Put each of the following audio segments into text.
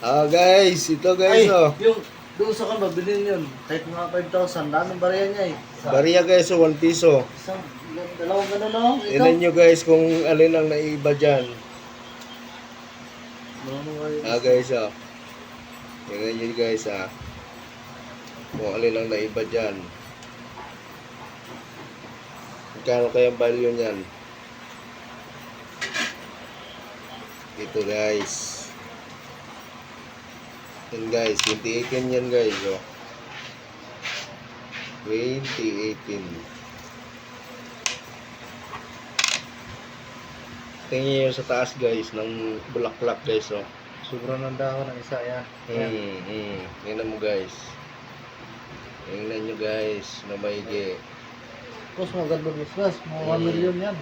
Guys, ito guys, Ay, oh. yung doon sa kan mabilin yun. Kahit mga 5,000, daming bariya niya eh. Bariya guys, oh, 1 piso. Isang, dalawang ganun no? Ito. Tignan nyo guys kung alin ang naiba dyan. Guys, oh. Tignan nyo guys, kung alin ang naiba dyan. Magkano kaya value niyan? Ito guys. Yan guys, 2018 yan guys, oh. 2018. Tingnan nyo sa taas guys ng bulaklak guys, oh. Sobrang ng dahon ng isa yan. Tingnan mo guys. Tingnan nyo guys na maigi. Tapos maganda business, mga 1 million yan.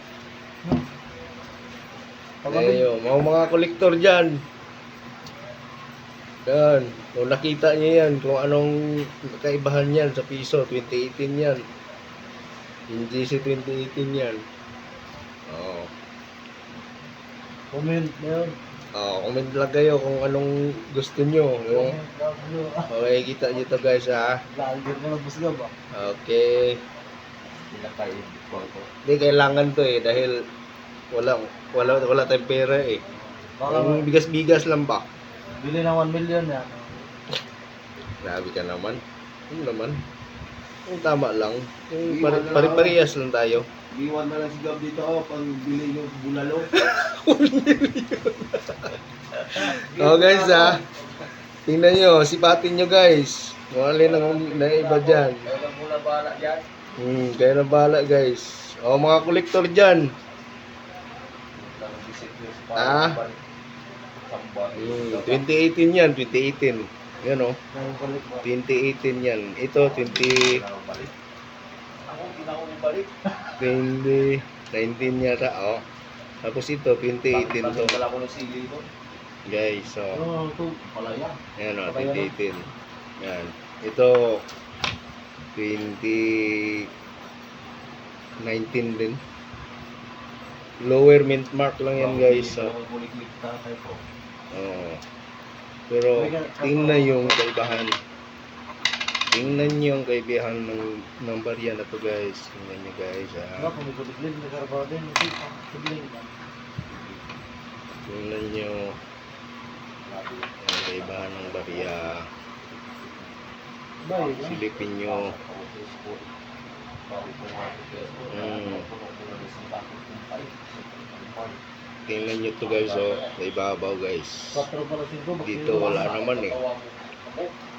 Ayo, mga kolektor dyan. Yan, kung nakita nyo yan, kung anong kaibahan yan sa piso, 2018 yan. Yung GC 2018 yan. Oo. Comment na yun. Comment lang kayo kung anong gusto nyo. Yung, okay, kita nyo to guys, ha. Vlogger mo na busga ba? Okay. Hindi kailangan to eh, dahil wala tayong pera eh. Yung bigas-bigas lang ba? Bili na 1 million yan. Grabe ka naman. Ano naman? Yung tama lang. Yung pare-parehas lang tayo. Iwan na lang si Gab dito pag bili yung bulalo. Guys, tingnan nyo, sipatin nyo guys. Kung alin ang naiba dyan. Kaya muna bala dyan. Kaya na bahala guys. Mga kolektor dyan. 2018 yan, 2018. Yan o. 2018 yan. Ito, 2019 yata. Tapos ito, 2018 to. Guys, yan o, 2018. Yan. Ito, 2019 din. Lower mint mark lang yan guys. Pero tingnan yung kaibahan. Tingnan nyo yung kaibahan ng barya na to guys. Tingnan nyo guys. Tingnan nyo yung kaibahan ng barya. Silipin nyo. Tingnan nyo to guys, sa ibabaw guys. Dito wala naman eh.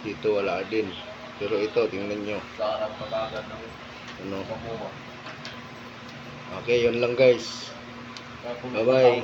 Dito wala din. Pero ito, tingnan nyo. Ano? Okay, yun lang guys. Bye bye.